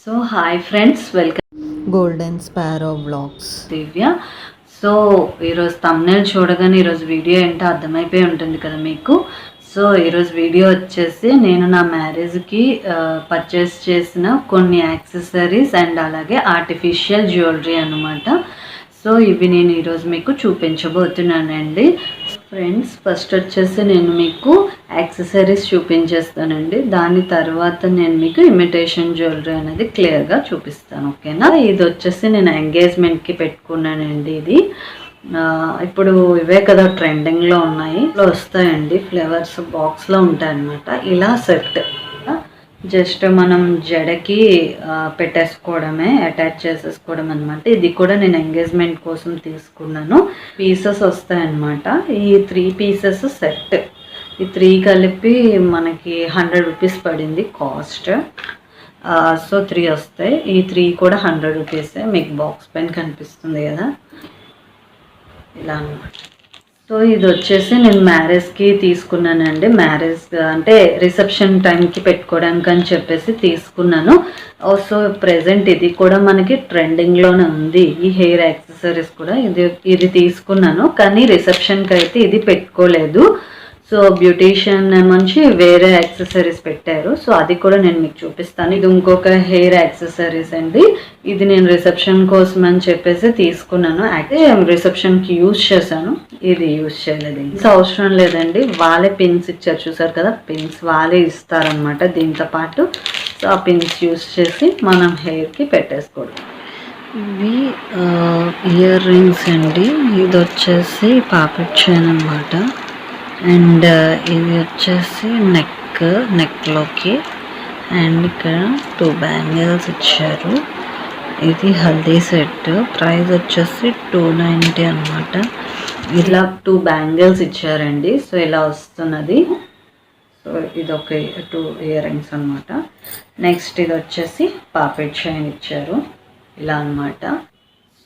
So hi friends, welcome golden sparrow blogs. Divya. So ఈరోజు thumbnail చూడగానే ఈరోజు వీడియో ఏంటో అర్థమైపోయి ఉంటుంది కదా మీకు. సో ఈరోజు వీడియో వచ్చేసి నేను నా మ్యారేజ్కి పర్చేస్ చేసిన కొన్ని యాక్సెసరీస్ అండ్ అలాగే ఆర్టిఫిషియల్ జ్యువెలరీ అన్నమాట. సో ఇవి నేను ఈరోజు మీకు చూపించబోతున్నానండి. ఫ్రెండ్స్, ఫస్ట్ వచ్చేసి నేను మీకు యాక్సెసరీస్ చూపించేస్తానండి. దాని తర్వాత నేను మీకు ఇమిటేషన్ జ్యువెలరీ అనేది క్లియర్గా చూపిస్తాను, ఓకేనా. ఇది వచ్చేసి నేను ఎంగేజ్మెంట్కి పెట్టుకున్నానండి. ఇది ఇప్పుడు ఇవే కదా ట్రెండింగ్లో ఉన్నాయి, వస్తాయండి. ఫ్లేవర్స్ బాక్స్లో ఉంటాయి అన్నమాట. ఇలా సెట్ జస్ట్ మనం జడకి పెట్టేసుకోవడమే, అటాచ్ చేసేసుకోవడం అనమాట. ఇది కూడా నేను ఎంగేజ్మెంట్ కోసం తీసుకున్నాను. పీసెస్ వస్తాయన్నమాట. ఈ 3 పీసెస్ సెట్, ఈ 3 కలిపి మనకి 100 రూపీస్ పడింది కాస్ట్. సో 3 వస్తాయి. ఈ 3 కూడా 100 రూపీసే. మీకు బాక్స్ పైన కనిపిస్తుంది కదా, ఇలా అన్నమాట. సో ఇది వచ్చేసి నేను మ్యారేజ్కి తీసుకున్నానండి. మ్యారేజ్ అంటే రిసెప్షన్ టైంకి పెట్టుకోవడానికి అని చెప్పేసి తీసుకున్నాను. సో ప్రెజెంట్ ఇది కూడా మనకి ట్రెండింగ్లోనే ఉంది. ఈ హెయిర్ యాక్సెసరీస్ కూడా ఇది తీసుకున్నాను, కానీ రిసెప్షన్కి అయితే ఇది పెట్టుకోలేదు. సో బ్యూటీషియన్ నుంచి వేరే యాక్సెసరీస్ పెట్టారు. సో అది కూడా నేను మీకు చూపిస్తాను. ఇది ఇంకొక హెయిర్ యాక్సెసరీస్ అండి. ఇది నేను రిసెప్షన్ కోసం అని చెప్పేసి తీసుకున్నాను. అయితే రిసెప్షన్కి యూజ్ చేశాను, ఇది యూజ్ చేయలేదు. పిన్స్ అవసరం లేదండి, వాళ్ళే పిన్స్ ఇచ్చారు. చూసారు కదా, పిన్స్ వాళ్ళే ఇస్తారనమాట దీంతో పాటు. సో ఆ పిన్స్ యూజ్ చేసి మనం హెయిర్కి పెట్టేసుకోవడం. ఇవి ఇయర్ రింగ్స్ అండి. ఇది వచ్చేసి పాపెట్ చైన్ అనమాట. అండ్ ఇది వచ్చేసి నెక్లోకి. అండ్ ఇక్కడ 2 బ్యాంగిల్స్ ఇచ్చారు. ఇది హల్దీ సెట్. ప్రైస్ వచ్చేసి 290 అనమాట. ఇలా 2 బ్యాంగిల్స్ ఇచ్చారండి. సో ఇలా వస్తున్నది. సో ఇది ఒక 2 ఇయర్ రింగ్స్ అనమాట. నెక్స్ట్ ఇది వచ్చేసి పాపెట్ చైన్ ఇచ్చారు, ఇలా అనమాట.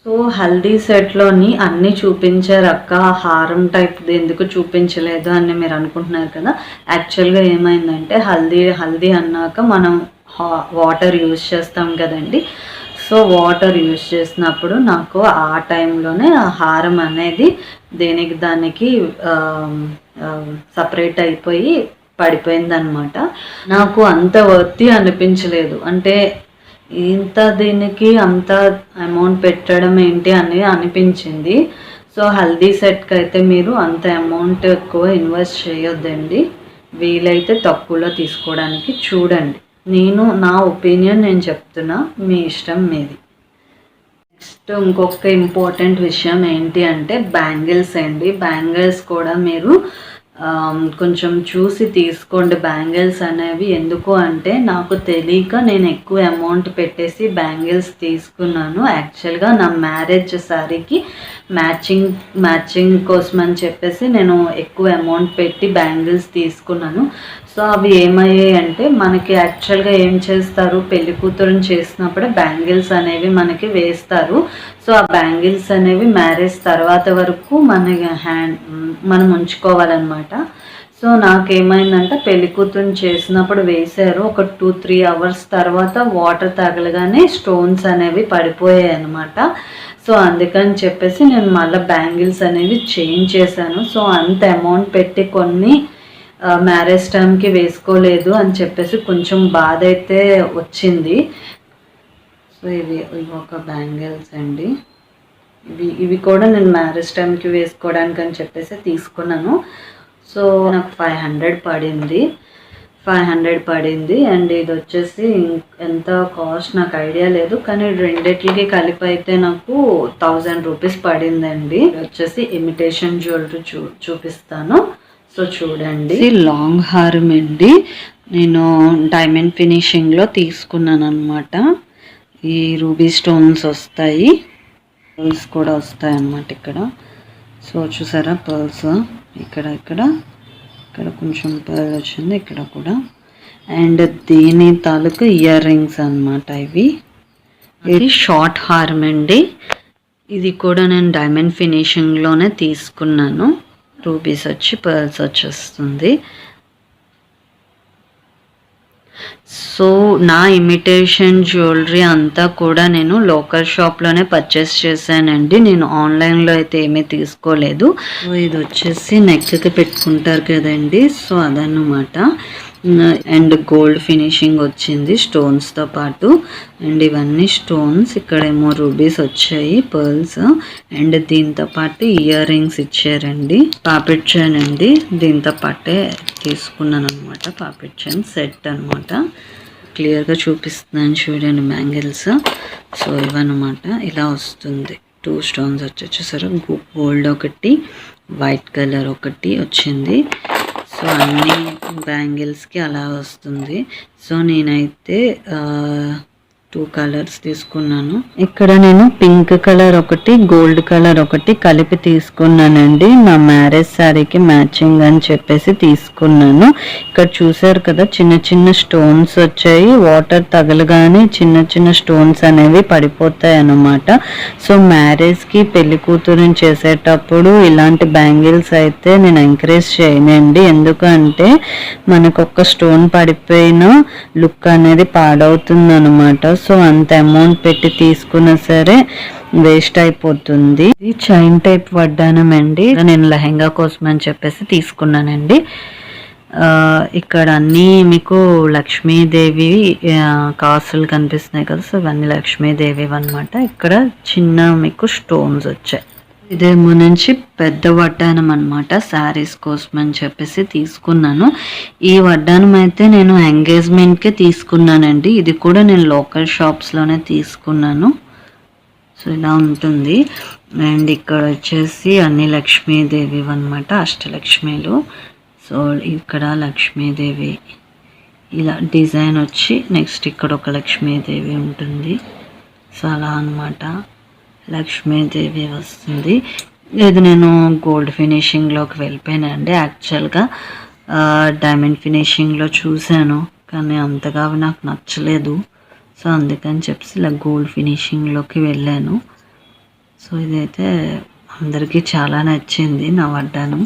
సో హల్దీ సెట్లోని అన్నీ చూపించారు అక్క, హారం టైప్ది ఎందుకు చూపించలేదు అని మీరు అనుకుంటున్నారు కదా. యాక్చువల్గా ఏమైందంటే హల్దీ అన్నాక మనం వాటర్ యూజ్ చేస్తాం కదండి. సో వాటర్ యూజ్ చేసినప్పుడు నాకు ఆ టైంలోనే ఆ హారం అనేది దానికి సపరేట్ అయిపోయి పడిపోయిందనమాట. నాకు అంత వర్తి అనిపించలేదు. అంటే ఇంత దీనికి అంత అమౌంట్ పెట్టడం ఏంటి అని అనిపించింది. సో హల్దీ సెట్కి అయితే మీరు అంత అమౌంట్ ఎక్కువ ఇన్వెస్ట్ చేయొద్దండి. వీలైతే తక్కువలో తీసుకోవడానికి చూడండి. నా ఒపీనియన్ నేను చెప్తున్నా, మీ ఇష్టం మీది. నెక్స్ట్ ఇంకొక ఇంపార్టెంట్ విషయం ఏంటి అంటే బ్యాంగిల్స్ అండి. బ్యాంగిల్స్ కూడా మీరు కొంచెం చూసి తీసుకోండి. బ్యాంగిల్స్ అనేవి ఎందుకు అంటే నాకు తెలియక నేను ఎక్కువ అమౌంట్ పెట్టేసి బ్యాంగిల్స్ తీసుకున్నాను. యాక్చువల్గా నా మ్యారేజ్ శారీకి మ్యాచింగ్ కోసం అని చెప్పేసి నేను ఎక్కువ అమౌంట్ పెట్టి బ్యాంగిల్స్ తీసుకున్నాను. సో అవి ఏమయ్యాయి అంటే మనకి యాక్చువల్గా ఏం చేస్తారు, పెళ్లి కూతురుని చేసినప్పుడే బ్యాంగిల్స్ అనేవి మనకి వేస్తారు. సో ఆ బ్యాంగిల్స్ అనేవి మ్యారేజ్ తర్వాత వరకు మనం ఉంచుకోవాలన్నమాట. సో నాకేమైందంటే పెళ్లి కూతురుని చేసినప్పుడు వేశారు, ఒక 2-3 అవర్స్ తర్వాత వాటర్ తగలగానే స్టోన్స్ అనేవి పడిపోయాయి అన్నమాట. సో అందుకని చెప్పేసి నేను మళ్ళీ బ్యాంగిల్స్ అనేవి చేంజ్ చేశాను. సో అంత అమౌంట్ పెట్టి కొన్ని మ్యారేజ్ టైంకి వేసుకోలేదు అని చెప్పేసి కొంచెం బాధ అయితే వచ్చింది. సో ఇవి ఒక బ్యాంగిల్స్ అండి. ఇవి కూడా నేను మ్యారేజ్ టైంకి వేసుకోవడానికి అని చెప్పేసి తీసుకున్నాను. సో నాకు 500 పడింది. అండ్ ఇది వచ్చేసి ఎంత కాస్ట్ నాకు ఐడియా లేదు, కానీ రెండిట్లకి కలిపి అయితే నాకు 1000 రూపీస్ పడిందండి. వచ్చేసి ఇమిటేషన్ జ్యువెలరీ చూపిస్తాను. సో చూడండి, లాంగ్ హారం అండి. నేను డైమండ్ ఫినిషింగ్లో తీసుకున్నాను అనమాట. ఈ రూబీ స్టోన్స్ వస్తాయి, పర్ల్స్ కూడా వస్తాయి అన్నమాట ఇక్కడ. సో చూసారా, పర్ల్స్ ఇక్కడ కొంచెం పర్ల్ వచ్చింది, ఇక్కడ కూడా. అండ్ దీని తాలూకు ఇయర్ రింగ్స్ అనమాట ఇవి. ఇది షార్ట్ హారం అండి. ఇది కూడా నేను డైమండ్ ఫినిషింగ్లోనే తీసుకున్నాను. రూబీస్ వచ్చి పర్ల్స్ వచ్చేస్తుంది. సో నా ఇమిటేషన్ జ్యువెలరీ అంతా కూడా నేను లోకల్ షాప్లోనే పర్చేస్ చేశానండి. నేను ఆన్లైన్లో అయితే ఏమీ తీసుకోలేదు. సో ఇది వచ్చేసి నెక్కి పెట్టుకుంటారు కదండి, సో అదన్నమాట. అండ్ గోల్డ్ ఫినిషింగ్ వచ్చింది స్టోన్స్తో పాటు. అండ్ ఇవన్నీ స్టోన్స్, ఇక్కడేమో రూబీస్ వచ్చాయి, పర్ల్స్. అండ్ దీంతో పాటు ఇయర్ రింగ్స్ ఇచ్చారండి. పాపిట్ చైన్ అండి, దీంతో పాటే తీసుకున్నాను అనమాట. పాపిట్ చైన్ సెట్ అనమాట. క్లియర్గా చూపిస్తున్నాను చూడండి బ్యాంగిల్స్. సో ఇవన్నమాట, ఇలా వస్తుంది. 2 స్టోన్స్ వచ్చేసారు. గోల్డ్ ఒకటి, వైట్ కలర్ ఒకటి వచ్చింది. సో అన్ని బ్యాంగిల్స్కి అలా వస్తుంది. సో నేనైతే 2 కలర్స్ తీసుకున్నాను. ఇక్కడ నేను పింక్ కలర్ ఒకటి, గోల్డ్ కలర్ ఒకటి కలిపి తీసుకున్నానండి. నా మ్యారేజ్ శారీకి మ్యాచింగ్ అని చెప్పేసి తీసుకున్నాను. ఇక్కడ చూసారు కదా, చిన్న చిన్న స్టోన్స్ వచ్చాయి. వాటర్ తగలగానే చిన్న చిన్న స్టోన్స్ అనేవి పడిపోతాయి అన్నమాట. సో మ్యారేజ్కి పెళ్లి కూతురుని చేసేటప్పుడు ఇలాంటి బ్యాంగిల్స్ అయితే నేను ఎంకరేజ్ చేయనండి. ఎందుకంటే మనకు ఒక్క స్టోన్ పడిపోయినా లుక్ అనేది పాడవుతుంది అనమాట. సో అంత అమౌంట్ పెట్టి తీసుకున్నా సరే వేస్ట్ అయిపోతుంది. ఇది చైన్ టైప్ వడ్డానం అండి. నేను లెహెంగా కోసం అని చెప్పేసి తీసుకున్నానండి. ఇక్కడ అన్నీ మీకు లక్ష్మీదేవి కాసులు కనిపిస్తున్నాయి కదా, సో ఇవన్నీ లక్ష్మీదేవి అన్నమాట. ఇక్కడ చిన్న మీకు స్టోన్స్ వచ్చాయి. ఇదేమో నుంచి పెద్ద వడ్డానం అనమాట, శారీస్ కోసం అని చెప్పేసి తీసుకున్నాను. ఈ వడ్డానం అయితే నేను ఎంగేజ్మెంట్కే తీసుకున్నానండి. ఇది కూడా నేను లోకల్ షాప్స్లోనే తీసుకున్నాను. సో ఇలా ఉంటుంది. అండ్ ఇక్కడ వచ్చేసి అన్ని లక్ష్మీదేవి అనమాట, అష్టలక్ష్మీలు. సో ఇక్కడ లక్ష్మీదేవి ఇలా డిజైన్ వచ్చి, నెక్స్ట్ ఇక్కడ ఒక లక్ష్మీదేవి ఉంటుంది. సో అలా అనమాట లక్ష్మీదేవి వస్తుంది. ఇది నేను గోల్డ్ ఫినిషింగ్లోకి వెళ్ళిపోయానండి. యాక్చువల్గా డైమండ్ ఫినిషింగ్లో చూశాను, కానీ అంతగా నాకు నచ్చలేదు. సో అందుకని చెప్పేసి ఇలా గోల్డ్ ఫినిషింగ్లోకి వెళ్ళాను. సో ఇదైతే అందరికీ చాలా నచ్చింది నా వడ్డానం.